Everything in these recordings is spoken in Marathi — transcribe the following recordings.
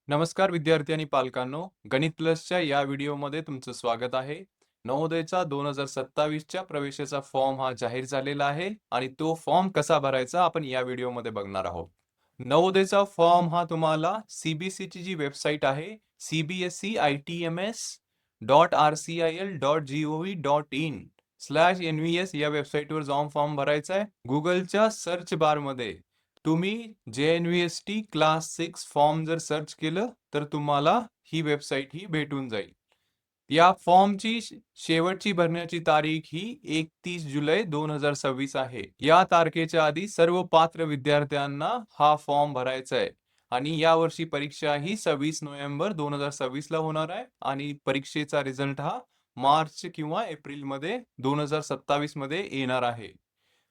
नमस्कार विद्यार्थी आणि पालकांनो, गणित प्लसच्या या व्हिडिओमध्ये तुमचं स्वागत आहे. नवोदयचा 2027च्या प्रवेशाचा फॉर्म हा जाहीर झालेला आहे आणि तो फॉर्म कसा भरायचा आपण या व्हिडिओमध्ये बघणार आहोत. नवोदयचा फॉर्म हा तुम्हाला सीबीएसईची जी वेबसाईट आहे cbseitms.rcil.gov.in/nvs या वेबसाईटवर जाऊन फॉर्म भरायचा आहे. गुगलच्या सर्च बारमध्ये तुम्ही JNVST क्लास 6 फॉर्म जर सर्च केलं तर तुम्हाला ही वेबसाईट ही भेटून जाईल. या फॉर्मची शेवटची भरण्याची तारीख ही 31 जुलै 2026 आहे. या तारखेच्या आधी सर्व पात्र विद्यार्थ्यांना हा फॉर्म भरायचा आहे आणि या वर्षी परीक्षा ही 26 नोव्हेंबर 2026 ला होणार आहे आणि परीक्षेचा रिझल्ट हा मार्च किंवा एप्रिल मध्ये 2027 मध्ये येणार आहे.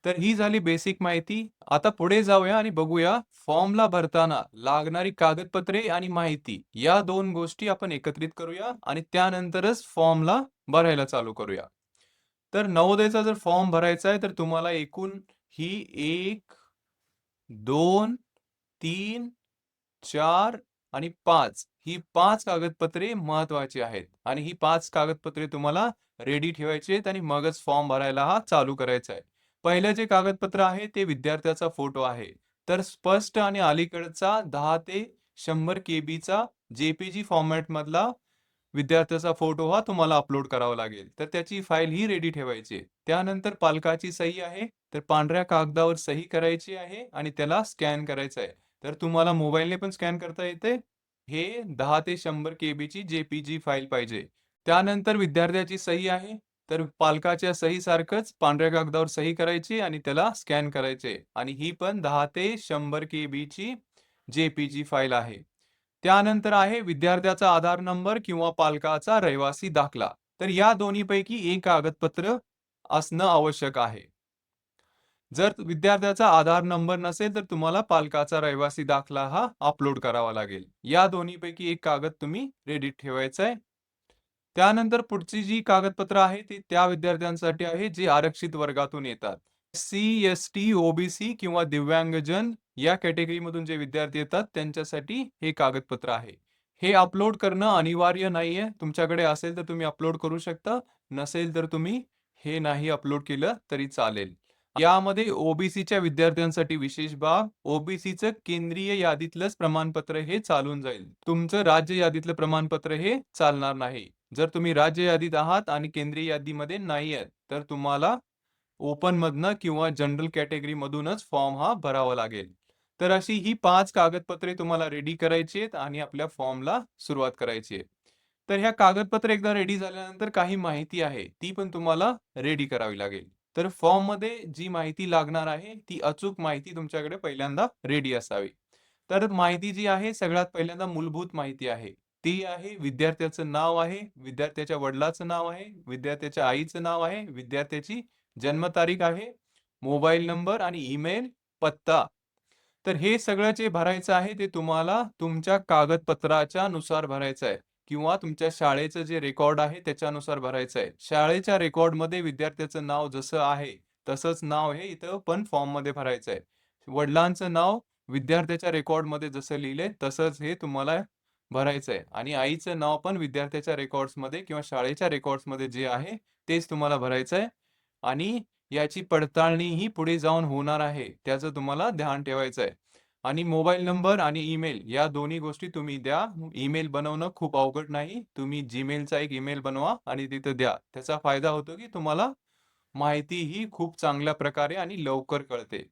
तर ही झाली बेसिक माहिती. आता पुढे जाऊया आणि बघूया फॉर्मला भरताना लागणारी कागदपत्रे आणि माहिती या दोन गोष्टी आपण एकत्रित करूया आणि त्यानंतरच फॉर्मला भरायला चालू करूया. तर नवोदयचा जर फॉर्म भरायचा आहे तर तुम्हाला एकूण ही 1, 2, 3, 4 आणि 5 ही 5 कागदपत्रे महत्वाची आहेत आणि ही 5 कागदपत्रे तुम्हाला रेडी ठेवायची आहेत आणि मगच फॉर्म भरायला हा चालू करायचा आहे. पहिलं जे कागदपत्र आहे ते विद्यार्थ्याचा फोटो आहे. तर स्पष्ट आणि अलीकडचा 10 ते 100 केबीचा जेपीजी फॉर्मॅट मधला विद्यार्थ्याचा फोटो हा तुम्हाला अपलोड करावा लागेल. तर त्याची फाईल ही रेडी ठेवायची. त्यानंतर पालकाची सही आहे. तर पांढऱ्या कागदावर सही करायची आहे आणि त्याला स्कॅन करायचं आहे. तर तुम्हाला मोबाईलने पण स्कॅन करता येते. हे 10 ते 100 केबीची जेपीजी फाईल पाहिजे. त्यानंतर विद्यार्थ्याची सही आहे. तर पालकाच्या सहीसारखंच पांढऱ्या कागदावर सही करायची आणि त्याला स्कॅन करायचे आणि ही पण 10 ते 100 केबीची जेपीजी फाईल आहे. त्यानंतर आहे विद्यार्थ्याचा आधार नंबर किंवा पालकाचा रहिवासी दाखला. तर या दोन्हीपैकी एक कागदपत्र असणं आवश्यक आहे. जर विद्यार्थ्याचा आधार नंबर नसेल तर तुम्हाला पालकाचा रहिवासी दाखला हा अपलोड करावा लागेल. या दोन्हीपैकी एक कागद तुम्ही रेडी ठेवायचा आहे. त्यानंतर पुढची जी कागदपत्र आहे ती त्या विद्यार्थ्यांसाठी आहे जे आरक्षित वर्गातून येतात. सी, एस-टी, ओबीसी किंवा दिव्यांगजन या कॅटेगरीमधून जे विद्यार्थी येतात त्यांच्यासाठी हे कागदपत्र आहे. हे अपलोड करणं अनिवार्य नाहीये. तुमच्याकडे असेल तर तुम्ही अपलोड करू शकता. नसेल तर तुम्ही हे नाही अपलोड केलं तरी चालेल. यामध्ये ओबीसीच्या विद्यार्थ्यांसाठी विशेष बाब, ओबीसीचं केंद्रीय यादीतलंच प्रमाणपत्र हे चालून जाईल. तुमचं राज्य यादीतलं प्रमाणपत्र हे चालणार नाही. जर तुम्ही राज्य यादीत आहात आणि केंद्रीय यादीमध्ये नाही आहेत, तर तुम्हाला ओपन मधनं किंवा जनरल कॅटेगरी मधूनच फॉर्म हा भरावा लागेल. तर अशी ही 5 कागदपत्रे तुम्हाला रेडी करायची आहेत आणि आपल्या फॉर्मला सुरुवात करायची आहे. तर ह्या कागदपत्र एकदा रेडी झाल्यानंतर काही माहिती आहे, ती पण तुम्हाला रेडी करावी लागेल. तर फॉर्ममध्ये जी माहिती लागणार आहे, ती अचूक माहिती तुमच्याकडे पहिल्यांदा रेडी असावी. तर माहिती जी आहे, सगळ्यात पहिल्यांदा मूलभूत माहिती आहे. ती आहे विद्यार्थ्याचं नाव आहे, विद्यार्थ्याच्या वडिलांचं नाव आहे, विद्यार्थ्याच्या आईचं नाव आहे, विद्यार्थ्याची जन्मतारीख आहे, मोबाईल नंबर आणि ईमेल, पत्ता. तर हे सगळं जे भरायचं आहे ते तुम्हाला तुमच्या कागदपत्राच्या नुसार भरायचं आहे किंवा तुमच्या शाळेचं जे रेकॉर्ड आहे त्याच्यानुसार भरायचं आहे. शाळेच्या रेकॉर्डमध्ये विद्यार्थ्याचं नाव जसं आहे तसंच नाव हे इथं पण फॉर्ममध्ये भरायचं आहे. वडिलांचं नाव विद्यार्थ्याच्या रेकॉर्डमध्ये जसं लिहिलंय तसंच हे तुम्हाला भरायचं आहे आणि आईचं नाव पण विद्यार्थ्याच्या रेकॉर्ड्समध्ये किंवा शाळेच्या रेकॉर्ड्समध्ये जे आहे तेच तुम्हाला भरायचं आहे आणि याची पडताळणी ही पुढे जाऊन होणार आहे. त्याचं तुम्हाला ध्यान ठेवायचं आहे. आणि मोबाईल नंबर आणि ईमेल या दोन्ही गोष्टी तुम्ही द्या. ईमेल बनवणं खूप अवघड नाही. तुम्ही Gmailचा एक ईमेल बनवा आणि तिथं द्या. त्याचा फायदा होतो की तुम्हाला माहिती ही खूप चांगल्या प्रकारे आणि लवकर कळते.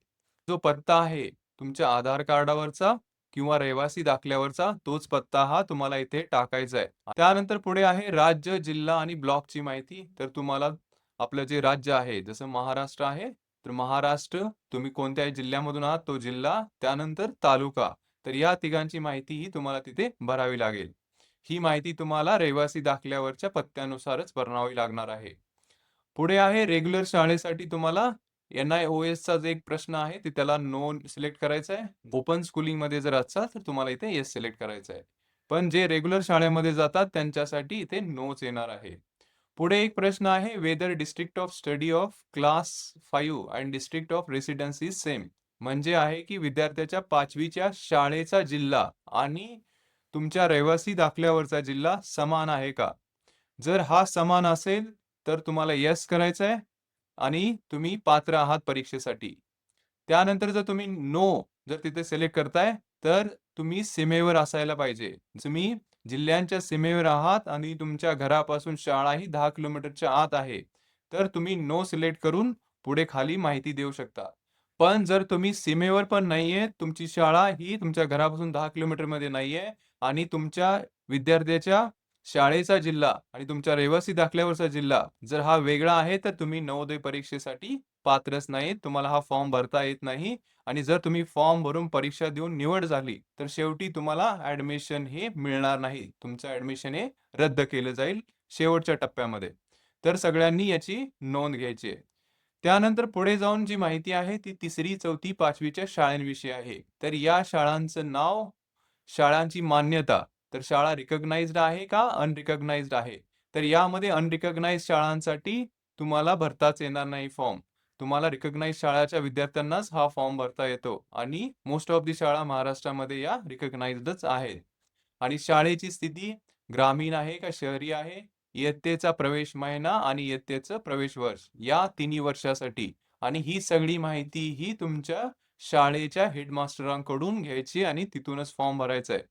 जो पत्ता आहे तुमच्या आधार कार्डावरचा किंवा रहिवासी दाखल्यावरचा तोच पत्ता हा तुम्हाला इथे टाकायचा आहे. त्यानंतर पुढे आहे राज्य, जिल्हा आणि ब्लॉकची माहिती. तर तुम्हाला आपलं जे राज्य आहे, जसं महाराष्ट्र आहे, तर महाराष्ट्र, तुम्ही कोणत्याही जिल्ह्यामधून आहात तो जिल्हा, त्यानंतर तालुका. तर या तिघांची माहिती ही तुम्हाला तिथे भरावी लागेल. ही माहिती तुम्हाला रहिवासी दाखल्यावरच्या पत्त्यानुसारच भरावी लागणार आहे. पुढे आहे रेग्युलर शाळेसाठी तुम्हाला NIOSचा जो एक प्रश्न आहे, ते त्याला नो सिलेक्ट करायचा आहे. ओपन स्कूलिंगमध्ये जर असाल, तर तुम्हाला इथे येस सिलेक्ट करायचं आहे. पण जे रेग्युलर शाळेमध्ये जातात त्यांच्यासाठी इथे नोच येणार आहे. पुढे एक प्रश्न आहे whether district of study of class 5 and district of residence is same. म्हणजे आहे की विद्यार्थ्याच्या 5वीच्या शाळेचा जिल्हा आणि तुमच्या रहिवासी दाखल्यावरचा जिल्हा समान आहे का? जर हा समान असेल, तर तुम्हाला येस करायचं आहे आणि तुम्ही पात्र आहात परीक्षेसाठी. त्यानंतर जर तुम्ही जर तिथे सिलेक्ट करताय, तर तुम्ही सीमेवर असायला पाहिजे. तुम्ही जिल्ह्यांच्या सीमेवर आहात आणि तुमच्या घरापासून शाळा ही 10 किलोमीटरच्या आत आहे. तर तुम्ही सिलेक्ट करून पुढे खाली माहिती देऊ शकता. पण जर तुम्ही सीमेवर पण नाहीये, तुमची शाळा ही तुमच्या घरापासून 10 किलोमीटरमध्ये नाहीये आणि तुमच्या विद्यार्थ्याच्या शाळेचा जिल्हा आणि तुमच्या रहिवासी दाखल्यावरचा जिल्हा जर हा वेगळा आहे, तर तुम्ही नवोदय परीक्षेसाठी पात्रच नाही. तुम्हाला हा फॉर्म भरता येत नाही आणि जर तुम्ही फॉर्म भरून परीक्षा देऊन निवड झाली, तर शेवटी तुम्हाला ॲडमिशन हे मिळणार नाही. तुमचं ॲडमिशन हे रद्द केलं जाईल शेवटच्या टप्प्यामध्ये. तर सगळ्यांनी याची नोंद घ्यायची आहे. त्यानंतर पुढे जाऊन जी माहिती आहे ती 3री, 4थी, 5वीच्या शाळांविषयी आहे. तर या शाळांचं नाव, शाळांची मान्यता, तर शाळा रिकॉग्नाइज्ड आहे का अनरिकॉग्नाइज्ड आहे? तर यामध्ये अनरिकॉग्नाइज्ड शाळांसाठी तुम्हाला भरताच येणार नाही फॉर्म. तुम्हाला रिकॉग्नाइज्ड शाळाच्या विद्यार्थ्यांनाच हा फॉर्म भरता येतो आणि मोस्ट ऑफ दी शाळा महाराष्ट्रामध्ये या रिकॉग्नाइज्डच आहेत. आणि शाळेची स्थिती ग्रामीण आहे का शहरी आहे? इयत्तेचा प्रवेश महिना आणि इयत्तेचं प्रवेश वर्ष या तिन्ही वर्षासाठी आणि ही सगळी माहिती ही तुमच्या शाळेच्या हेडमास्टरांकडून घ्यायची आणि तिथूनच फॉर्म भरायचा आहे.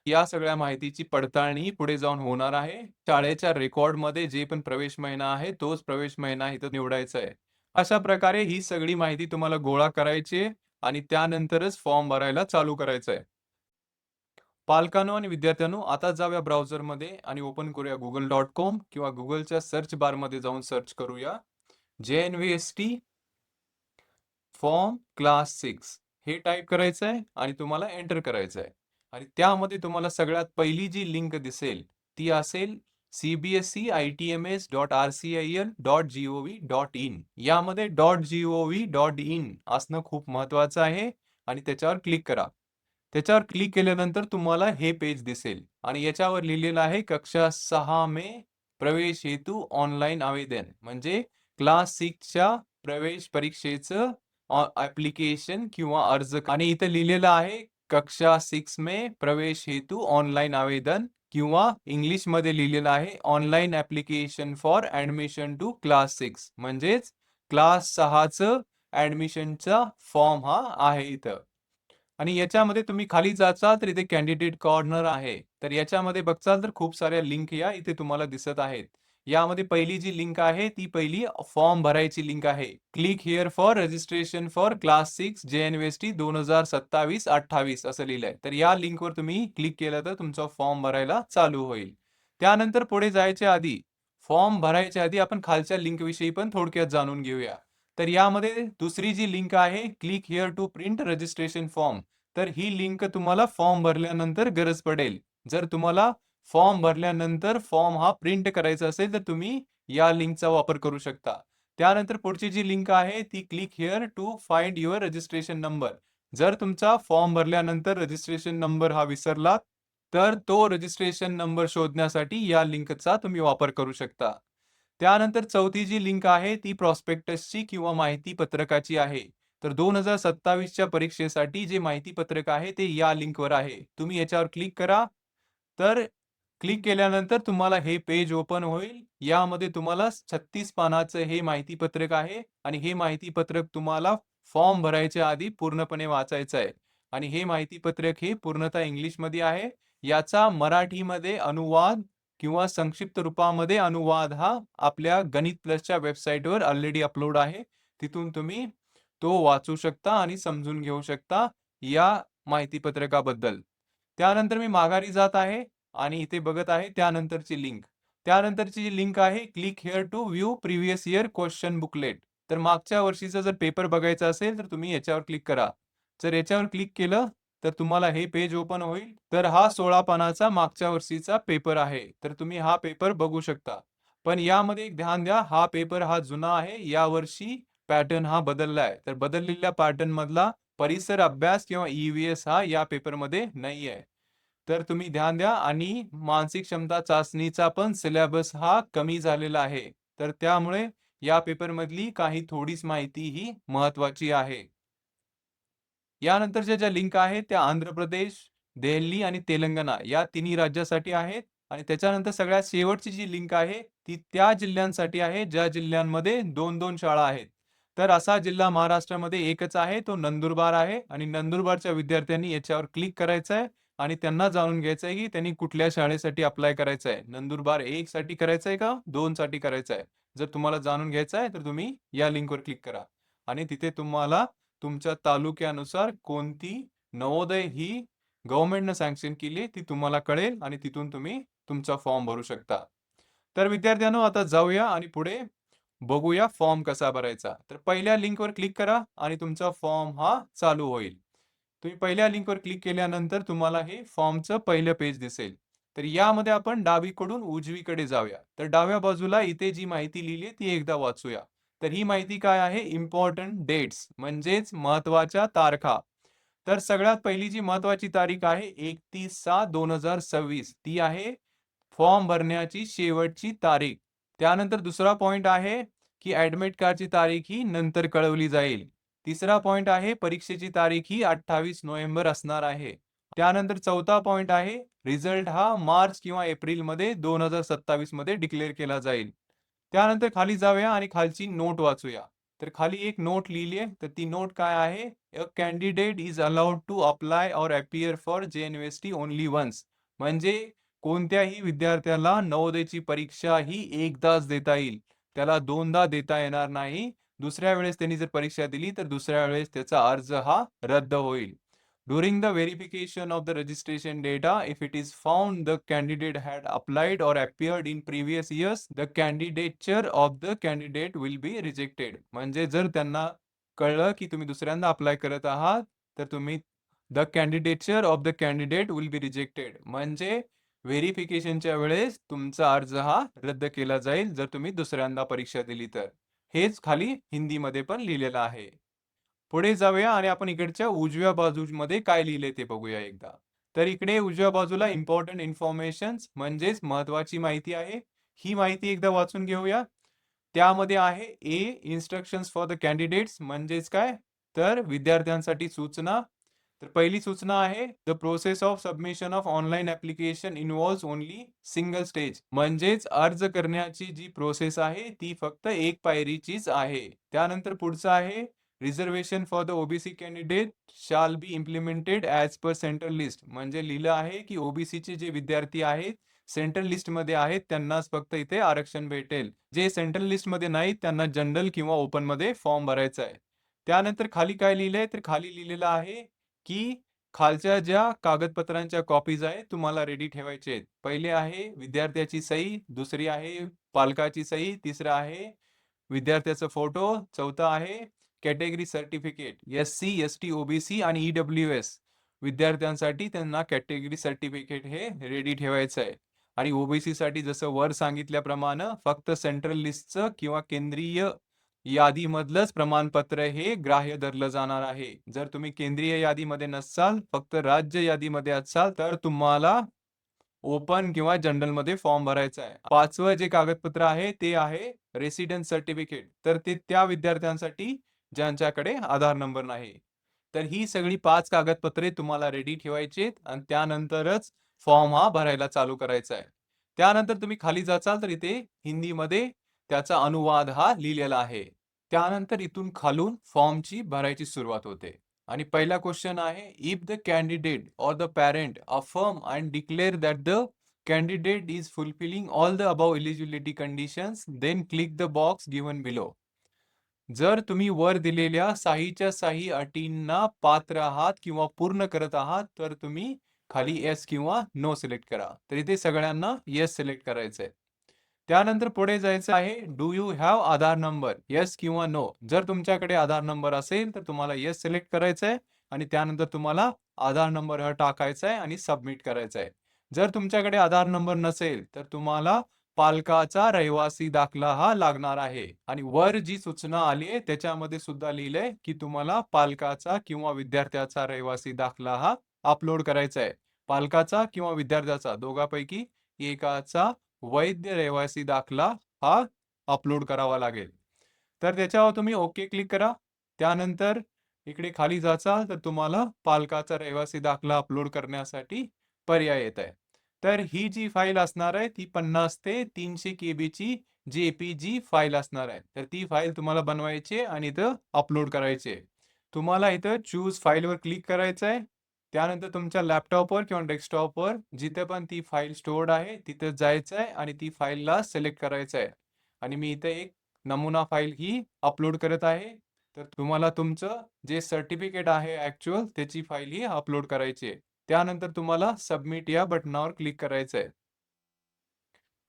या सगळ्या माहितीची पडताळणी पुढे जाऊन होणार आहे. शाळेच्या रेकॉर्डमध्ये जे पण प्रवेश महिना आहे, तोच प्रवेश महिना इथं निवडायचा आहे. अशा प्रकारे ही सगळी माहिती तुम्हाला गोळा करायची आहे आणि त्यानंतरच फॉर्म भरायला चालू करायचं आहे. पालकांनो आणि विद्यार्थ्यांनो, आता जाऊया ब्राउझरमध्ये आणि ओपन करूया google.com किंवा Googleच्या सर्च बारमध्ये जाऊन सर्च करूया JNVST फॉर्म क्लास 6 हे टाइप करायचं आहे आणि तुम्हाला एंटर करायचं आहे. आणि त्यामध्ये तुम्हाला सगळ्यात पहिली जी लिंक दिसेल ती असेल cbse.itms.rcil.gov.in. यामध्ये .gov.in असणं खूप महत्वाचं आहे आणि त्याच्यावर क्लिक करा. त्याच्यावर क्लिक केल्यानंतर तुम्हाला हे पेज दिसेल आणि याच्यावर लिहिलेलं आहे कक्षा 6 में प्रवेश हेतू ऑनलाईन आवेदन म्हणजे क्लास 6च्या प्रवेश परीक्षेचं ऍप्लिकेशन किंवा अर्ज आणि इथं लिहिलेलं आहे कक्षा 6 में प्रवेश हेतू ऑनलाईन आवेदन किंवा इंग्लिश मध्ये लिहिलेलं आहे online application for admission to class 6 म्हणजेच क्लास 6चं ऍडमिशनचा फॉर्म हा आहे इथं. आणि याच्यामध्ये तुम्ही खाली जाचाल तर इथे कॅन्डिडेट कॉर्नर आहे. तर याच्यामध्ये बघचाल तर खूप साऱ्या लिंक या इथे तुम्हाला दिसत आहेत. यामध्ये पहिली जी लिंक आहे ती पहिली फॉर्म भरायची लिंक आहे. Click here for registration for class 6 JNVST 2027-28 असं लिहिलंय. तर या लिंकवर तुम्ही क्लिक केलं तर तुमचा फॉर्म भरायला चालू होईल. त्यानंतर पुढे जायच्या आधी, फॉर्म भरायच्या आधी आपण खालच्या लिंक विषयी पण थोडक्यात जाणून घेऊया. तर यामध्ये दुसरी जी लिंक आहे click here to print registration form. तर ही लिंक तुम्हाला फॉर्म भरल्यानंतर गरज पडेल. जर तुम्हाला फॉर्म भरल्यानंतर फॉर्म हा प्रिंट करायचा असेल तर तुम्ही या लिंकचा वापर करू शकता. त्यानंतर पुढची जी लिंक आहे ती click here to find your registration number. जर तुमचा फॉर्म भरल्यानंतर रजिस्ट्रेशन नंबर हा विसरला तर तो रजिस्ट्रेशन नंबर शोधण्यासाठी या लिंकचा तुम्ही वापर करू शकता. त्यानंतर चौथी जी लिंक आहे ती प्रॉस्पेक्टसची किंवा माहिती पत्रकाची आहे. तर 2027च्या परीक्षेसाठी जे माहिती पत्रक आहे ते या लिंकवर आहे. तुम्ही याच्यावर क्लिक करा. तर क्लिक केल्यानंतर तुम्हाला हे पेज ओपन होईल. यामध्ये तुम्हाला 36 पानाचं हे माहिती पत्रक आहे आणि हे माहिती पत्रक तुम्हाला फॉर्म भरायच्या आधी पूर्णपणे वाचायचं आहे. आणि हे माहिती पत्रक हे पूर्णतः इंग्लिशमध्ये आहे. याचा मराठीमध्ये अनुवाद किंवा संक्षिप्त रूपामध्ये अनुवाद हा आपल्या गणित प्लसच्या वेबसाईटवर ऑलरेडी अपलोड आहे. तिथून तुम्ही तो वाचू शकता आणि समजून घेऊ शकता या माहिती पत्रकाबद्दल. त्यानंतर मी माघारी जात आहे आणि इथे बघत आहे त्यानंतरची लिंक. त्यानंतरची जी लिंक आहे click here to view previous year question booklet. तर मागच्या वर्षीचा जर पेपर बघायचा असेल तर तुम्ही याच्यावर क्लिक करा. जर याच्यावर क्लिक केलं तर तुम्हाला हे पेज ओपन होईल. तर हा 16 पानाचा मागच्या वर्षीचा पेपर आहे. तर तुम्ही हा पेपर बघू शकता. पण यामध्ये एक ध्यान द्या, हा पेपर हा जुना आहे. यावर्षी पॅटर्न हा बदलला आहे. तर बदललेल्या पॅटर्न मधला परिसर अभ्यास किंवा EVS हा या पेपरमध्ये नाही आहे. तर तुम्ही ध्यान द्या आणि मानसिक क्षमता चाचणीचा पण सिलेबस हा कमी झालेला आहे. तर त्यामुळे या पेपरमधली काही थोडीच माहिती ही महत्वाची आहे. यानंतरच्या ज्या लिंक आहेत त्या आंध्र प्रदेश, दिल्ली आणि तेलंगणा या तिन्ही राज्यासाठी आहेत आणि त्याच्यानंतर सगळ्यात शेवटची जी लिंक आहे ती त्या जिल्ह्यांसाठी आहे ज्या जिल्ह्यांमध्ये 2-2 शाळा आहेत. तर असा जिल्हा महाराष्ट्रामध्ये एकच आहे, तो नंदुरबार आहे आणि नंदुरबारच्या विद्यार्थ्यांनी याच्यावर क्लिक करायचं आहे आणि त्यांना जाणून घ्यायचं आहे की त्यांनी कुठल्या शाळेसाठी अप्लाय करायचं आहे. नंदुरबार 1 साठी करायचं आहे का 2 साठी करायचं आहे. जर तुम्हाला जाणून घ्यायचं आहे तर तुम्ही या लिंकवर क्लिक करा आणि तिथे तुम्हाला तुमच्या तालुक्यानुसार कोणती नवोदय ही गव्हर्नमेंटनं सँक्शन केली ती तुम्हाला कळेल आणि तिथून तुम्ही तुमचा फॉर्म भरू शकता. तर विद्यार्थ्यांनो आता जाऊया आणि पुढे बघूया फॉर्म कसा भरायचा. तर पहिल्या लिंकवर क्लिक करा आणि तुमचा फॉर्म हा चालू होईल. तुम्ही पहिल्या लिंकवर क्लिक केल्यानंतर तुम्हाला हे फॉर्मचं पहिलं पेज दिसेल. तर यामध्ये आपण डावीकडून उजवीकडे जाऊया. तर डाव्या बाजूला इथे जी माहिती लिहिली आहे ती एकदा वाचूया. तर ही माहिती काय आहे? इम्पॉर्टंट डेट्स म्हणजेच महत्त्वाच्या तारखा. तर सगळ्यात पहिली जी महत्त्वाची तारीख आहे 31/6/2026 ती आहे फॉर्म भरण्याची शेवटची तारीख. त्यानंतर दुसरा पॉइंट आहे की ॲडमिट कार्डची तारीख ही नंतर कळवली जाईल. तिसरा पॉइंट आहे परीक्षेची तारीख ही 28 नोव्हेंबर असणार आहे. त्यानंतर चौथा पॉइंट आहे रिझल्ट हा मार्च किंवा एप्रिलमध्ये 2027 मध्ये डिक्लेअर केला जाईल. त्यानंतर खाली जाऊया आणि खालची नोट वाचूया. तर खाली एक नोट लिहिली आहे. तर ती नोट काय आहे? A candidate is allowed to apply or appear for JNUST only once. म्हणजे कोणत्याही विद्यार्थ्याला नवोदयची परीक्षा ही एकदाच देता येईल. त्याला दोनदा देता येणार नाही. दुसऱ्या वेळेस त्यांनी जर परीक्षा दिली तर दुसऱ्या वेळेस त्याचा अर्ज हा रद्द होईल. During the verification of the registration data, if it is found the candidate had applied or appeared in previous years, the candidature of the candidate will be rejected. म्हणजे जर त्यांना कळलं की तुम्ही दुसऱ्यांदा अप्लाय करत आहात, तर तुम्ही the candidature of the candidate will be rejected. म्हणजे व्हेरिफिकेशनच्या वेळेस तुमचा अर्ज हा रद्द केला जाईल जर तुम्ही दुसऱ्यांदा परीक्षा दिली तर. हेच खाली हिंदीमध्ये पण लिहिलेलं आहे. पुढे जाऊया आणि आपण इकडच्या उजव्या बाजूमध्ये काय लिहिलंय ते बघूया एकदा. तर इकडे उजव्या बाजूला इम्पॉर्टंट इन्फॉर्मेशन्स म्हणजेच महत्वाची माहिती आहे. ही माहिती एकदा वाचून घेऊया. त्यामध्ये आहे ए इन्स्ट्रक्शन्स फॉर द कॅन्डिडेट्स म्हणजेच काय? तर विद्यार्थ्यांसाठी सूचना. तर पहिली सूचना आहे the process of submission of online application involves only single stage. म्हणजेच अर्ज करण्याची जी प्रोसेस आहे ती फक्त एक पायरीचीच आहे. त्यानंतर पुढचं आहे reservation for the OBC candidate shall be implemented as per central list. म्हणजे लिहिलं आहे की ओबीसीचे जे विद्यार्थी आहेत सेंट्रल लिस्टमध्ये आहेत त्यांनाच फक्त इथे आरक्षण भेटेल. जे सेंट्रल लिस्टमध्ये नाहीत त्यांना जनरल किंवा ओपनमध्ये फॉर्म भरायचा आहे. त्यानंतर खाली काय लिहिलंय तर खाली लिहिलेलं आहे की खालच्या ज्या कागदपत्रांच्या कॉपीज आहेत तुम्हाला रेडी ठेवायचे आहेत. पहिले आहे विद्यार्थ्याची सही, दुसरी आहे पालकाची सही, तिसरं आहे विद्यार्थ्याचा फोटो, चौथा आहे कॅटेगरी सर्टिफिकेट. एस-सी, एस-टी, ओ-बी-सी आणि ई-डब्ल्यू-एस विद्यार्थ्यांसाठी त्यांना कॅटेगरी सर्टिफिकेट हे रेडी ठेवायचं आहे. आणि ओ-बी-सीसाठी जसं वर सांगितल्याप्रमाणे फक्त सेंट्रल लिस्टचं किंवा केंद्रीय यादीमधलंच प्रमाणपत्र हे ग्राह्य धरलं जाणार आहे. जर तुम्ही केंद्रीय यादीमध्ये नसाल, फक्त राज्य यादीमध्ये असाल, तर तुम्हाला ओपन किंवा जनरलमध्ये फॉर्म भरायचा आहे. 5वं जे कागदपत्र आहे ते आहे रेसिडेन्स सर्टिफिकेट. तर ते त्या विद्यार्थ्यांसाठी ज्यांच्याकडे आधार नंबर नाही. तर ही सगळी 5 कागदपत्रे तुम्हाला रेडी ठेवायची आहेत आणि त्यानंतरच फॉर्म हा भरायला चालू करायचा आहे. त्यानंतर तुम्ही खाली जाचाल तर इथे हिंदीमध्ये त्याचा अनुवाद हा लिहिलेला आहे. त्यानंतर इथून खालून फॉर्मची भरायची सुरुवात होते. आणि पहिला क्वेश्चन आहे if the candidate or the parent affirm and declare that the candidate is fulfilling all the above eligibility conditions, then click the box given below. जर तुम्ही वर दिलेल्या साहीच्या साही अटींना पात्र आहात किंवा पूर्ण करत आहात तर तुम्ही खाली येस किंवा नो सिलेक्ट करा. तर इथे सगळ्यांना येस सिलेक्ट करायचं आहे. त्यानंतर पुढे जायचं आहे do you have Aadhaar number yes किंवा नो. जर तुमच्याकडे आधार नंबर असेल तर तुम्हाला येस सिलेक्ट करायचं आहे आणि त्यानंतर तुम्हाला आधार नंबर हा टाकायचा आहे आणि सबमिट करायचा आहे. जर तुमच्याकडे आधार नंबर नसेल तर तुम्हाला पालकाचा रहिवासी दाखला हा लागणार आहे आणि वर जी सूचना आली आहे त्याच्यामध्ये सुद्धा लिहिलंय की तुम्हाला पालकाचा किंवा विद्यार्थ्याचा रहिवासी दाखला हा अपलोड करायचा आहे. पालकाचा किंवा विद्यार्थ्याचा दोघांपैकी एकाचा वैध रहिवासी दाखला हा अपलोड करावा लागेल. तर त्याच्यावर तुम्ही ओके क्लिक करा. त्यानंतर इकडे खाली जाचाल तर तुम्हाला पालकाचा रहिवासी दाखला अपलोड करण्यासाठी पर्याय येत आहे. तर ही जी फाईल असणार आहे ती 50 ते 300 KB ची JPG फाईल असणार आहे. तर ती फाईल तुम्हाला बनवायची आहे आणि इथं अपलोड करायची आहे. तुम्हाला इथं चूज फाईलवर क्लिक करायचं आहे. त्यानंतर तुमच्या लॅपटॉपवर किंवा डेस्कटॉपवर जिथे पण ती फाईल स्टोअर्ड आहे तिथे जायचं आहे आणि ती फाईलला सिलेक्ट करायचं आहे. आणि मी इथे एक नमुना फाईल ही अपलोड करत आहे. तर तुम्हाला तुमचं जे सर्टिफिकेट आहे ॲक्चुअल त्याची फाईल ही अपलोड करायची आहे. त्यानंतर तुम्हाला सबमिट या बटनावर क्लिक करायचं आहे.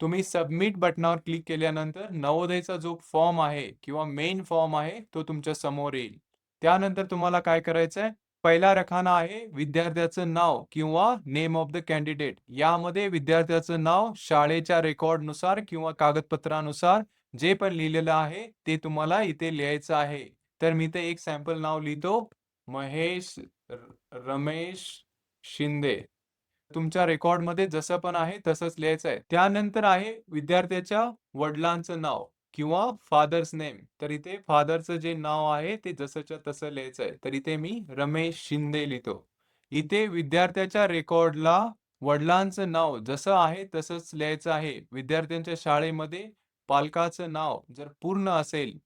तुम्ही सबमिट बटनावर क्लिक केल्यानंतर नवोदयचा जो फॉर्म आहे किंवा मेन फॉर्म आहे तो तुमच्या समोर येईल. त्यानंतर तुम्हाला काय करायचं आहे, पहिला रकाना आहे विद्यार्थ्याचं नाव किंवा नेम ऑफ द कॅन्डिडेट. यामध्ये विद्यार्थ्याचं नाव शाळेच्या रेकॉर्डनुसार किंवा कागदपत्रानुसार जे पण लिहिलेलं आहे ते तुम्हाला इथे लिहायचं आहे. तर मी ते एक सॅम्पल नाव लिहितो. महेश रमेश शिंदे. तुमच्या रेकॉर्डमध्ये जसं पण आहे तसंच लिहायचं आहे. त्यानंतर आहे विद्यार्थ्याच्या वडिलांचं नाव किंवा फादर्स नेम. तर इथे फादरचं जे नाव आहे ते जसंच्या तसं लिहायचं आहे. तर इथे मी रमेश शिंदे लिहितो. इथे विद्यार्थ्याच्या रेकॉर्डला वडिलांचं नाव जसं आहे तसंच लिहायचं आहे. विद्यार्थ्यांच्या शाळेमध्ये पालकाचं नाव जर पूर्ण असेल,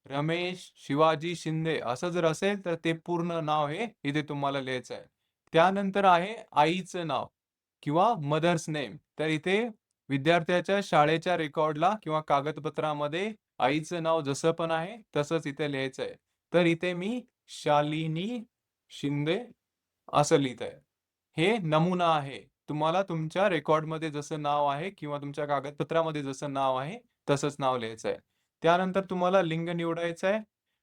रमेश शिवाजी शिंदे असं जर असेल तर ते पूर्ण नाव हे इथे तुम्हाला लिहायचं आहे. त्यानंतर आहे आईचं नाव किंवा मदर्स नेम. तर इथे विद्यार्थ्याच्या शाळेच्या रेकॉर्डला किंवा कागदपत्रामध्ये आईचं नाव जसं पण आहे तसंच इथे लिहायचं आहे. तर इथे मी शालिनी शिंदे असं लिहित आहे. हे नमुना आहे. तुम्हाला तुमच्या रेकॉर्डमध्ये जसं नाव आहे किंवा तुमच्या कागदपत्रामध्ये जसं नाव आहे तसंच नाव लिहायचं आहे. त्यानंतर तुम्हाला लिंग निवडायचं आहे.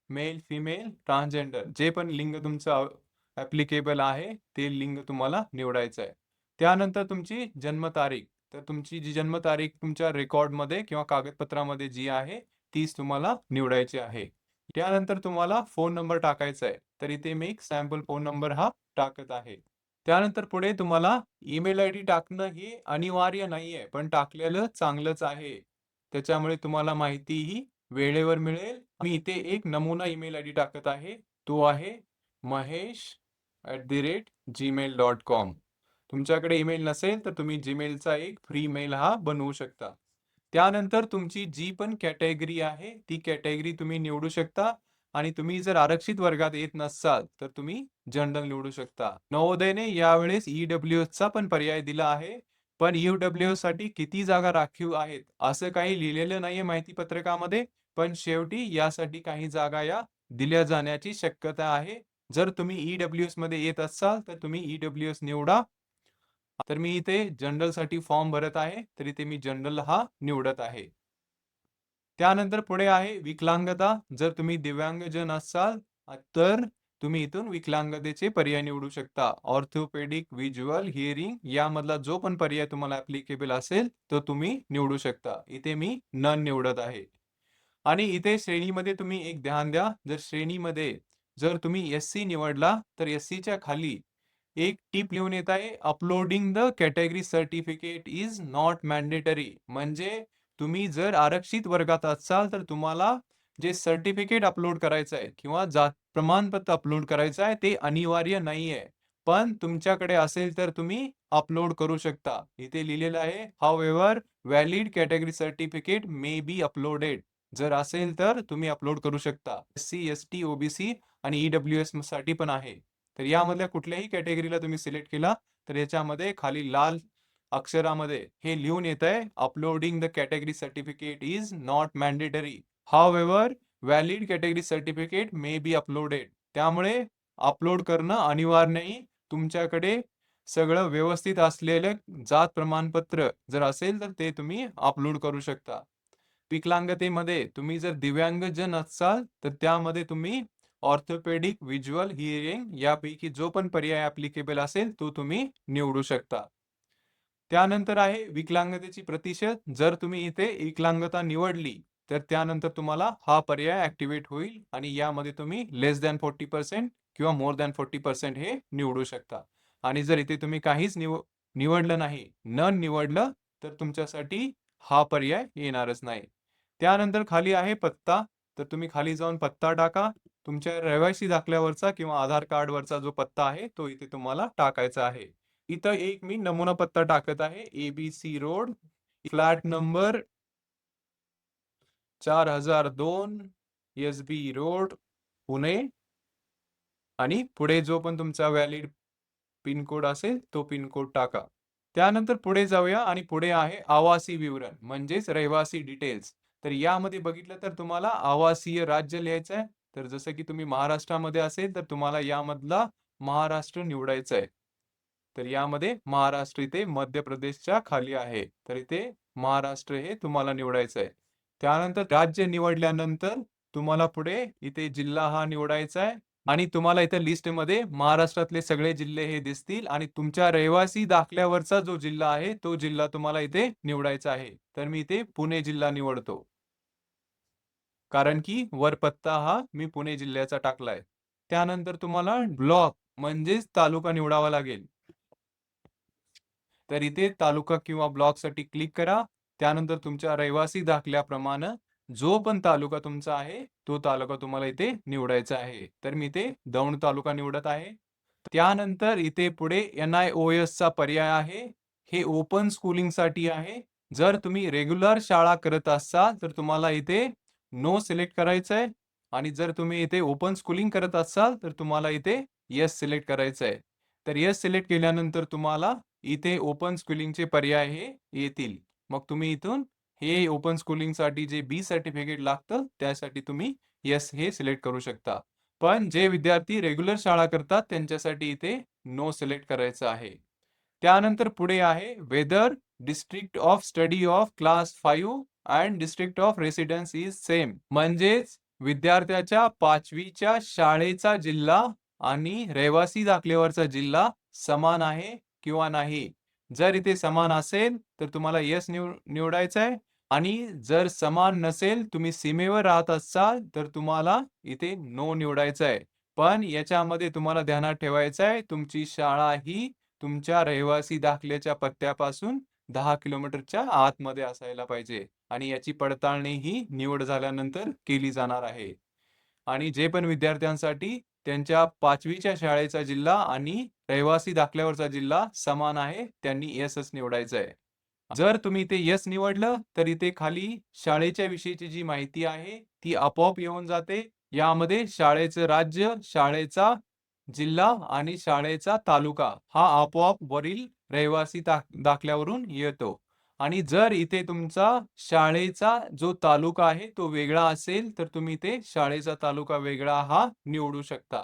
मेल, फिमेल, ट्रान्सजेंडर जे पण लिंग तुमचं ॲप्लिकेबल आहे ते लिंग तुम्हाला निवडायचं आहे. त्यानंतर तुमची जन्मतारीख. तर तुमची जी जन्मतारीख तुमच्या रेकॉर्डमध्ये किंवा कागदपत्रामध्ये जी आहे तीच तुम्हाला निवडायची आहे. त्यानंतर तुम्हाला फोन नंबर टाकायचा आहे. तर इथे मी एक सॅम्पल फोन नंबर हा टाकत आहे. त्यानंतर पुढे तुम्हाला ईमेल आयडी टाकणं हे अनिवार्य नाहीये, पण टाकलेलं चांगलंच आहे. त्याच्यामुळे तुम्हाला माहितीही वेळेवर मिळेल. मी इथे एक नमुना ईमेल आयडी टाकत आहे. तो आहे mahesh@gmail.com. तुमच्याकडे ईमेल नसेल तर तुम्ही जीमेलचा एक फ्री मेल हा बनवू शकता. त्यानंतर तुमची जी पण कॅटेगरी आहे ती कॅटेगरी तुम्ही निवडू शकता आणि तुम्ही जर आरक्षित वर्गात येत नसाल तर तुम्ही जनरल निवडू शकता. नवोदयने यावेळेस ईडब्ल्यूएसचा पण पर्याय दिला आहे. पण ईडब्ल्यूएस साठी किती जागा राखीव आहेत असं काही लिहिलेलं नाहीये माहिती पत्रकामध्ये. पण शेवटी यासाठी काही जागा या दिल्या जाण्याची शक्यता आहे. जर तुम्ही ईडब्ल्यूएस मध्ये येत असाल तर तुम्ही ईडब्ल्यूएस निवडा. तर मी इथे जनरल साठी फॉर्म भरत आहे. तर इथे मी जनरल हा निवडत आहे. त्यानंतर पुढे आहे विकलांगता. जर तुम्ही दिव्यांगजन असाल तर तुम्ही इथून विकलांगतेचे पर्याय निवडू शकता. ऑर्थोपेडिक, व्हिज्युअल, हिअरिंग यामधला जो पण पर्याय तुम्हाला ॲप्लिकेबल असेल तो तुम्ही निवडू शकता. इथे मी नन निवडत आहे. आणि इथे श्रेणीमध्ये तुम्ही एक ध्यान द्या. जर श्रेणीमध्ये जर तुम्ही एस-सी निवडला तर एस-सीच्या खाली एक टिप लिहून येत आहे, uploading the category certificate is not mandatory. म्हणजे तुम्ही जर आरक्षित वर्गात असाल तर तुम्हाला जे सर्टिफिकेट अपलोड करायचं आहे किंवा जात प्रमाणपत्र अपलोड करायचं आहे ते अनिवार्य नाहीये. पण तुमच्याकडे असेल तर तुम्ही अपलोड करू शकता. इथे लिहिलेलं आहे, however valid category certificate may be uploaded. जर असेल तर तुम्ही अपलोड करू शकता. एस-सी, एस-टी, ओ-बी-सी आणि ईडब्ल्यूएस साठी पण आहे. तर यामधल्या कुठल्याही कॅटेगरीला तुम्ही सिलेक्ट केला तर याच्यामध्ये खाली लाल अक्षरामध्ये हे लिहून येत आहे, uploading the category certificate is not mandatory. However valid category certificate may be uploaded. त्यामुळे अपलोड करणं अनिवार्य नाही. तुमच्याकडे सगळं व्यवस्थित असलेलं जात प्रमाणपत्र जर असेल तर ते तुम्ही अपलोड करू शकता. विकलांगतेमध्ये तुम्ही जर दिव्यांगजन असाल तर त्यामध्ये तुम्ही ऑर्थोपेडिक, व्हिज्युअल, हिअरिंग यापैकी जो पण पर्याय ॲप्लिकेबल असेल तो तुम्ही निवडू शकता. त्यानंतर आहे विकलांगतेची प्रतिशत. जर तुम्ही इथे विकलांगता निवडली तर त्यानंतर तुम्हाला हा पर्याय ॲक्टिव्हेट होईल आणि यामध्ये तुम्ही लेस दॅन 40% किंवा मोर दॅन 40% हे निवडू शकता. आणि जर इथे तुम्ही काहीच निवडलं नाही, नन निवडलं तर तुमच्यासाठी हा पर्याय येणारच नाही. त्यानंतर खाली आहे पत्ता. तर तुम्ही खाली जाऊन पत्ता टाका. तुमच्या रहिवासी दाखल्यावरचा किंवा आधार कार्डवरचा जो पत्ता आहे तो इथे तुम्हाला टाकायचा आहे. इथं एक मी नमुना पत्ता टाकत आहे. ABC road, flat number 4002, SB road, Pune आणि पुढे जो पण तुमचा व्हॅलिड पिनकोड असेल तो पिनकोड टाका. त्यानंतर पुढे जाऊया आणि पुढे आहे आवासी विवरण म्हणजेच रहिवासी डिटेल्स. तर यामध्ये बघितलं तर तुम्हाला आवासीय राज्य लिहायचं आहे. तर जसं की तुम्ही महाराष्ट्रामध्ये असेल तर तुम्हाला यामधला महाराष्ट्र निवडायचा आहे. तर यामध्ये महाराष्ट्र इथे मध्य प्रदेशच्या खाली आहे. तर इथे महाराष्ट्र हे तुम्हाला निवडायचं आहे. त्यानंतर राज्य निवडल्यानंतर तुम्हाला पुढे इथे जिल्हा हा निवडायचा आहे आणि तुम्हाला इथे लिस्टमध्ये महाराष्ट्रातले सगळे जिल्हे हे दिसतील आणि तुमच्या रहिवासी दाखल्यावरचा जो जिल्हा आहे तो जिल्हा तुम्हाला इथे निवडायचा आहे. तर मी इथे पुणे जिल्हा निवडतो. कारण की वर पत्ता हा मी पुणे जिल्ह्याचा टाकलाय. त्यानंतर तुम्हाला ब्लॉक म्हणजेच तालुका निवडावा लागेल. तर इथे तालुका किंवा ब्लॉकसाठी क्लिक करा. त्यानंतर तुमच्या रहिवासी दाखल्याप्रमाणे जो पण तालुका तुमचा आहे, तो तालुका तुम्हाला इथे निवडायचा आहे. तर मी इथे दौंड तालुका निवडत आहे. त्यानंतर इथे पुढे NIOS चा पर्याय आहे. हे ओपन स्कूलिंगसाठी आहे. जर तुम्ही रेग्युलर शाळा करत असाल, तर तुम्हाला इथे नो सिलेक्ट करायचं आहे आणि जर तुम्ही इथे ओपन स्कूलिंग करत असाल, तर तुम्हाला इथे येस सिलेक्ट करायचं आहे. तर येस सिलेक्ट केल्यानंतर तुम्हाला इथे ओपन स्कूलिंगचे पर्याय हे येतील. मग तुम्ही इथून हे ओपन स्कूलिंगसाठी जे बी सर्टिफिकेट लागतं, त्यासाठी तुम्ही येस हे सिलेक्ट करू शकता. पण जे विद्यार्थी रेग्युलर शाळा करतात त्यांच्यासाठी इथे नो सिलेक्ट करायचं आहे. त्यानंतर पुढे आहे whether district of study of class 5 and district of residence is same. म्हणजेच विद्यार्थ्याच्या 5वीच्या शाळेचा जिल्हा आणि रहिवासी दाखल्यावरचा जिल्हा समान आहे किंवा नाही. जर इथे समान असेल तर तुम्हाला येस निवडायचं आहे आणि जर समान नसेल, तुम्ही सीमेवर राहत असाल, तर तुम्हाला इथे नो निवडायचं आहे. पण याच्यामध्ये तुम्हाला ध्यानात ठेवायचं आहे, तुमची शाळा ही तुमच्या रहिवासी दाखल्याच्या पत्त्यापासून 10 किलोमीटरच्या आतमध्ये असायला पाहिजे आणि याची पडताळणी ही निवड झाल्यानंतर केली जाणार आहे. आणि जे पण विद्यार्थ्यांसाठी त्यांच्या 5वीच्या शाळेचा जिल्हा आणि रहिवासी दाखल्यावरचा जिल्हा समान आहे, त्यांनी येसच निवडायचं आहे. जर तुम्ही इथे येस निवडलं, तर इथे खाली शाळेच्या विषयीची जी माहिती आहे, ती आपोआप येऊन जाते. यामध्ये शाळेचं राज्य, शाळेचा जिल्हा आणि शाळेचा तालुका हा आपोआप वरील रहिवासी दाखल्यावरून येतो. आणि जर इथे तुमचा शाळेचा जो तालुका आहे तो वेगळा असेल, तर तुम्ही इथे शाळेचा तालुका वेगळा हा निवडू शकता.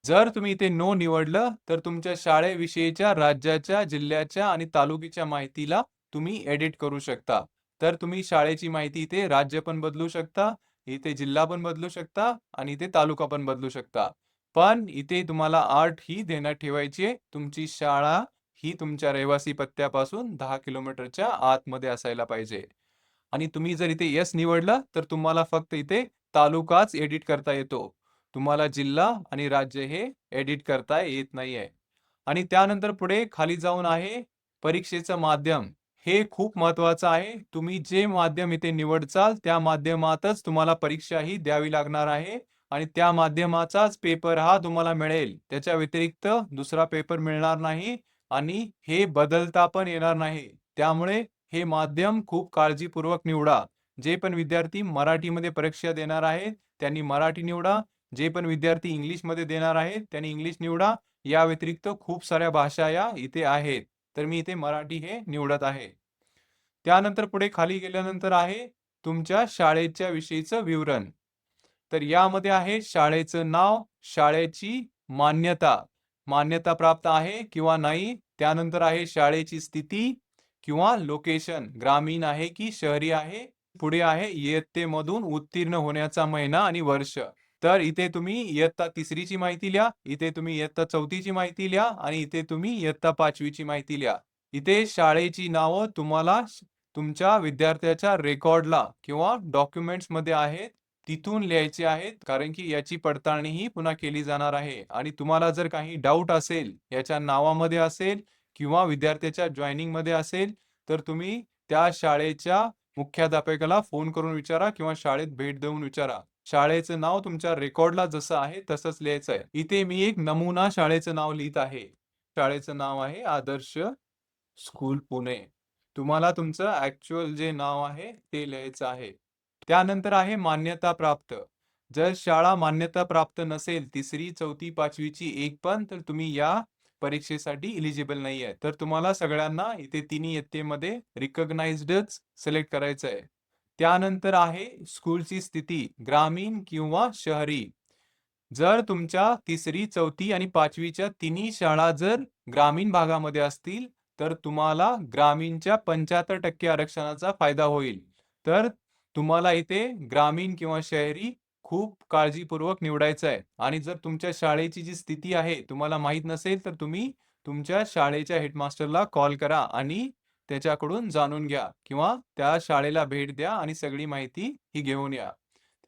जर तुम्ही इथे नो निवडलं, तर तुमच्या शाळेविषयीच्या राज्याच्या, जिल्ह्याच्या आणि तालुक्याच्या माहितीला तुम्ही एडिट करू शकता. तर तुम्ही शाळेची माहिती इथे राज्य पण बदलू शकता, इथे जिल्हा पण बदलू शकता आणि इथे तालुका पण बदलू शकता. पण इथे तुम्हाला अट ही ध्यानात ठेवायची आहे, तुमची शाळा ही तुमच्या रहिवासी पत्त्यापासून 10 किलोमीटरच्या आतमध्ये असायला पाहिजे. आणि तुम्ही जर इथे येस निवडलं, तर तुम्हाला फक्त इथे तालुकाच एडिट करता येतो. तुम्हाला जिल्हा आणि राज्य हे एडिट करता येत नाहीये. आणि त्यानंतर पुढे खाली जाऊन आहे परीक्षेचं माध्यम. हे खूप महत्वाचं आहे. तुम्ही जे माध्यम इथे निवडचाल त्या माध्यमातच तुम्हाला परीक्षा ही द्यावी लागणार आहे आणि त्या माध्यमाचाच पेपर हा तुम्हाला मिळेल. त्याच्या व्यतिरिक्त दुसरा पेपर मिळणार नाही आणि हे बदलता पण येणार नाही. त्यामुळे हे माध्यम खूप काळजीपूर्वक निवडा. जे पण विद्यार्थी मराठीमध्ये परीक्षा देणार आहेत, त्यांनी मराठी निवडा. जे पण विद्यार्थी इंग्लिशमध्ये देणार आहेत, त्यांनी इंग्लिश निवडा. या व्यतिरिक्त खूप साऱ्या भाषा या इथे आहेत. तर मी इथे मराठी हे निवडत आहे. त्यानंतर पुढे खाली गेल्यानंतर आहे तुमच्या शाळेच्या विषयीचं विवरण. तर यामध्ये आहे शाळेचं नाव, शाळेची मान्यता, मान्यता प्राप्त आहे किंवा नाही. त्यानंतर आहे शाळेची स्थिती किंवा लोकेशन, ग्रामीण आहे की शहरी आहे. पुढे आहे इयत्तेमधून उत्तीर्ण होण्याचा महिना आणि वर्ष. तर इथे तुम्ही इयत्ता 3रीची माहिती लिहा, इथे तुम्ही इयत्ता 4थीची माहिती लिहा आणि इथे तुम्ही इयत्ता 5वीची माहिती लिहा. इथे शाळेची नावं तुम्हाला तुमच्या विद्यार्थ्याच्या रेकॉर्डला किंवा डॉक्युमेंट्समध्ये आहेत, तिथून लिहायचे आहेत. कारण की याची पडताळणी ही पुन्हा केली जाणार आहे आणि तुम्हाला जर काही डाऊट असेल, याच्या नावामध्ये असेल किंवा विद्यार्थ्याच्या जॉइनिंगमध्ये असेल, तर तुम्ही त्या शाळेच्या मुख्याध्यापकाला फोन करून विचारा किंवा शाळेत भेट देऊन विचारा. शाळेचं नाव तुमच्या रेकॉर्डला जसं आहे तसंच लिहायचं आहे. इथे मी एक नमुना शाळेचं नाव लिहित आहे. शाळेचं नाव आहे आदर्श स्कूल पुणे. तुम्हाला तुमचं ॲक्चुअल जे नाव आहे ते लिहायचं आहे. त्यानंतर आहे मान्यता प्राप्त. जर शाळा मान्यता प्राप्त नसेल 3री, 4थी, 5वी ची एक पण, तर तुम्ही या परीक्षेसाठी इलिजिबल नाही आहे. तर तुम्हाला सगळ्यांना इथे तिन्ही इयत्तेमध्ये रिकॉग्नाइज्डच सिलेक्ट करायचं आहे. त्यानंतर आहे स्कूलची स्थिती, ग्रामीण किंवा शहरी. जर तुमच्या 3री, 4थी आणि 5वीच्या तिन्ही शाळा जर ग्रामीण भागामध्ये असतील, तर तुम्हाला ग्रामीणच्या 75% आरक्षणाचा फायदा होईल. तर तुम्हाला इथे ग्रामीण किंवा शहरी खूप काळजीपूर्वक निवडायचं आहे. आणि जर तुमच्या शाळेची जी स्थिती आहे तुम्हाला माहीत नसेल, तर तुम्ही तुमच्या शाळेच्या हेडमास्टरला कॉल करा आणि त्याच्याकडून जाणून घ्या किंवा त्या शाळेला भेट द्या आणि सगळी माहिती ही घेऊन या.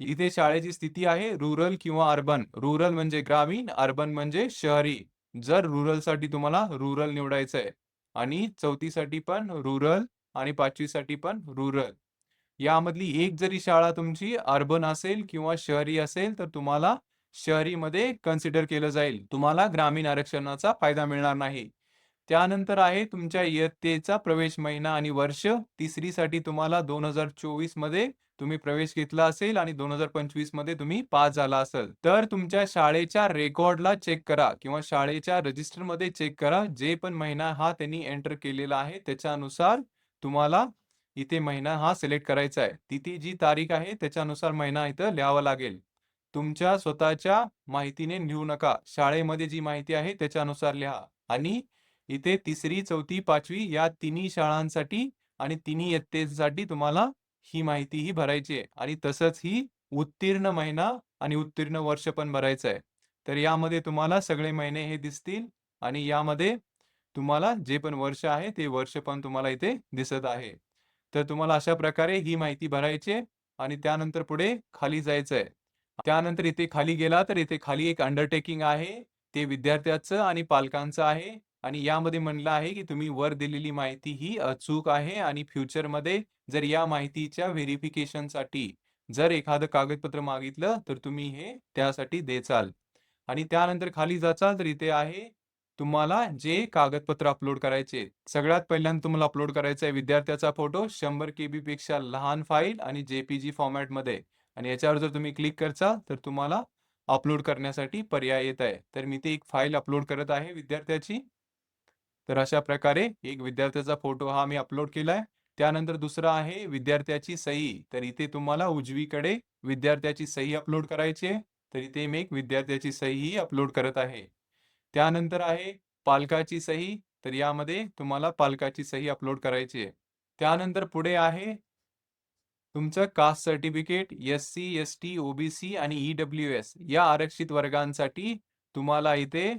इथे शाळेची स्थिती आहे रुरल किंवा अर्बन. रुरल म्हणजे ग्रामीण, अर्बन म्हणजे शहरी. जर रुरलसाठी तुम्हाला रुरल निवडायचं आहे आणि 4थी साठी पण रुरल आणि 5वी साठी पण रुरल. यामधली एक जरी शाळा तुमची अर्बन असेल किंवा शहरी असेल, तर तुम्हाला शहरीमध्ये कन्सिडर केलं जाईल. तुम्हाला ग्रामीण आरक्षणाचा फायदा मिळणार नाही. त्यानंतर आहे तुमच्या इयत्तेचा प्रवेश महिना आणि वर्ष. 3री साठी तुम्हाला 2024 मध्ये तुम्ही प्रवेश घेतला असेल आणि 2025 मध्ये तुम्ही पास झाला असेल, तर तुमच्या शाळेच्या रेकॉर्डला चेक करा किंवा शाळेच्या रजिस्टरमध्ये चेक करा. जे पण महिना हा त्यांनी एंटर केलेला आहे त्याच्यानुसार तुम्हाला इथे महिना हा सिलेक्ट करायचा आहे. तिथे जी तारीख आहे त्याच्यानुसार महिना इथं लिहावा लागेल. तुमच्या स्वतःच्या माहितीने लिहू नका. शाळेमध्ये जी माहिती आहे त्याच्यानुसार लिहा. आणि इथे 3री, 4थी, 5वी या तिन्ही शाळांसाठी आणि तिन्ही इयत्तेसाठी तुम्हाला ही माहिती ही भरायची आहे आणि तसंच ही उत्तीर्ण महिना आणि उत्तीर्ण वर्ष पण भरायचं आहे. तर यामध्ये तुम्हाला सगळे महिने हे दिसतील आणि यामध्ये तुम्हाला जे पण वर्ष आहे ते वर्ष पण तुम्हाला इथे दिसत आहे. तर तुम्हाला अशा प्रकारे ही माहिती भरायची आहे आणि त्यानंतर पुढे खाली जायचं आहे. त्यानंतर इथे खाली गेला तर इथे खाली एक अंडरटेकिंग आहे. ते विद्यार्थ्याचं आणि पालकांचं आहे आणि यामध्ये म्हणलं आहे, की तुम्ही वर दिलेली माहिती ही अचूक आहे आणि फ्युचरमध्ये जर या माहितीच्या व्हेरिफिकेशनसाठी जर एखादं कागदपत्र मागितलं, तर तुम्ही हे त्यासाठी देचाल. आणि त्यानंतर खाली जाचाल तर इथे आहे, तुम्हाला जे कागदपत्र अपलोड करायचे. सगळ्यात पहिल्यांदा तुम्हाला अपलोड करायचा आहे विद्यार्थ्याचा फोटो 100 केबी पेक्षा लहान फाईल आणि जे फॉर्मॅटमध्ये. आणि याच्यावर जर तुम्ही क्लिक करसाल, तर तुम्हाला अपलोड करण्यासाठी पर्याय येत आहे. तर मी ते एक फाईल अपलोड करत आहे विद्यार्थ्याची. तर अशा प्रकारे एक विद्यार्थ्याचा फोटो हा मी अपलोड केलाय. त्यानंतर दुसरा आहे विद्यार्थ्याची सही. तर इथे तुम्हाला उजवीकडे विद्यार्थ्याची सही अपलोड करायची आहे. तर इथे मी एक विद्यार्थ्याची सही अपलोड करत आहे. त्यानंतर आहे पालकाची सही. तर यामध्ये तुम्हाला पालकाची सही अपलोड करायची आहे. त्यानंतर पुढे आहे तुमचं कास्ट सर्टिफिकेट एस-सी, एस-टी, ओ-बी-सी आणि ई-डब्ल्यू-एस या आरक्षित वर्गांसाठी तुम्हाला इथे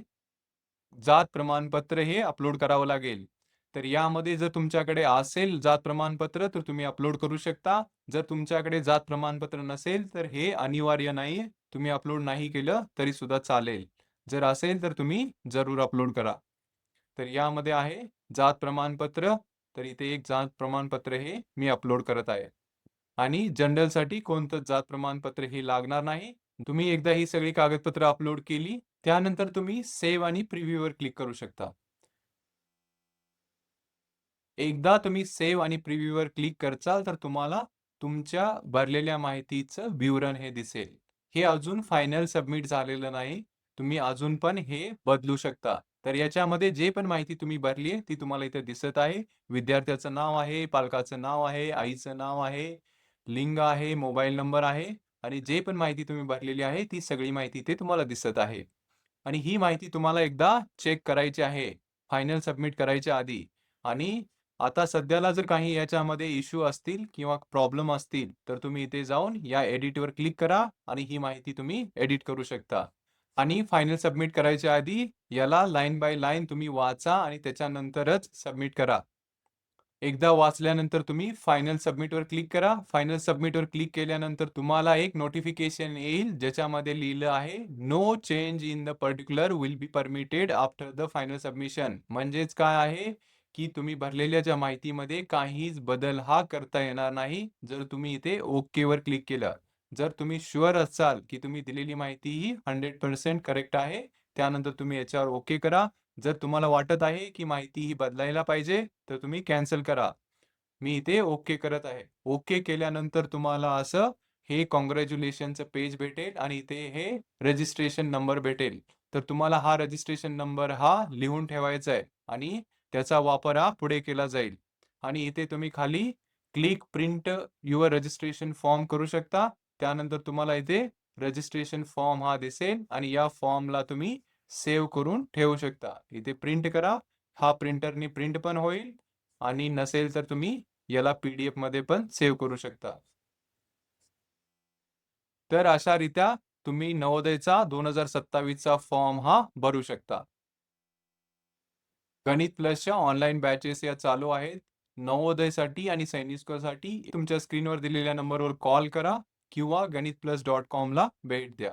जात प्रमाणपत्र हे अपलोड करावं लागेल. तर यामध्ये जर तुमच्याकडे असेल जात प्रमाणपत्र तर तुम्ही अपलोड करू शकता. जर तुमच्याकडे जात प्रमाणपत्र नसेल तर हे अनिवार्य नाही. तुम्ही अपलोड नाही केलं तरी सुद्धा चालेल. जर असेल तर तुम्ही जरूर अपलोड करा. तर यामध्ये आहे जात प्रमाणपत्र. तर इथे एक जात प्रमाणपत्र हे मी अपलोड करत आहे. आणि जनरलसाठी कोणतं जात प्रमाणपत्र हे लागणार नाही. तुम्ही एकदा ही सगळी कागदपत्र अपलोड केली, त्यानंतर तुम्ही सेव्ह आणि प्रिव्ह्यूवर क्लिक करू शकता. एकदा तुम्ही सेव्ह आणि प्रिव्ह्यूवर क्लिक करचाल, तर तुम्हाला तुमच्या भरलेल्या माहितीचं विवरण हे दिसेल. हे अजून फायनल सबमिट झालेलं नाही. तुम्ही अजून पण हे बदलू शकता. तर याच्यामध्ये जे पण माहिती तुम्ही भरली आहे, ती तुम्हाला इथे दिसत आहे. विद्यार्थ्याचं नाव आहे, पालकाचं नाव आहे, आईचं नाव आहे, लिंग आहे, मोबाईल नंबर आहे आणि जे पण माहिती तुम्ही भरलेली आहे, ती सगळी माहिती इथे तुम्हाला दिसत आहे. आणि ही माहिती तुम्हाला एकदा चेक करायची आहे, फायनल सबमिट करायच्या आधी. आणि आता सध्याला जर काही याच्यामध्ये इश्यू असतील किंवा प्रॉब्लेम असतील, तर तुम्ही इथे जाऊन या एडिटवर क्लिक करा आणि ही माहिती तुम्ही एडिट करू शकता. आणि फायनल सबमिट करायच्या आधी याला लाईन बाय लाईन तुम्ही वाचा आणि त्याच्यानंतरच सबमिट करा. एकदा वाचल्यानंतर तुम्ही फायनल सबमिटवर क्लिक करा. फायनल सबमिटवर क्लिक केल्यानंतर तुम्हाला एक नोटिफिकेशन येईल, ज्याच्यामध्ये लिहिलं आहे, "no change in the particular will be permitted after the final submission." म्हणजेच काय आहे, की तुम्ही भरलेल्या ज्या माहितीमध्ये काहीच बदल हा करता येणार नाही, जर तुम्ही इथे ओकेवर क्लिक केलं. जर तुम्ही शुअर असाल की तुम्ही दिलेली माहिती ही 100% करेक्ट आहे, त्यानंतर तुम्ही याच्यावर ओके करा. जर तुम्हाला वाटत आहे की माहिती ही बदलायला पाहिजे, तर तुम्ही कॅन्सल करा. मी इथे ओके करत आहे. ओके केल्यानंतर तुम्हाला असं हे काँग्रॅच्युलेशनचं पेज भेटेल आणि इथे हे रजिस्ट्रेशन नंबर भेटेल. तर तुम्हाला हा रजिस्ट्रेशन नंबर हा लिहून ठेवायचा आहे आणि त्याचा वापर हा पुढे केला जाईल. आणि इथे तुम्ही खाली click print your registration form करू शकता. त्यानंतर तुम्हाला इथे रजिस्ट्रेशन फॉर्म हा दिसेल आणि या फॉर्मला तुम्ही सेव्ह करून ठेवू शकता. इथे प्रिंट करा. हा प्रिंटरनी प्रिंट पण होईल आणि नसेल तर तुम्ही याला PDF मध्ये पण सेव्ह करू शकता. तर अशा रीत्या तुम्ही नवोदयचा 2027 चा फॉर्म हा भरू शकता. गणित प्लसच्या ऑनलाईन बॅचेस या चालू आहेत. नवोदयसाठी आणि सैनिक स्कॉलरसाठी तुमच्या स्क्रीनवर दिलेल्या नंबरवर कॉल करा किंवा ganitplus.com ला भेट द्या.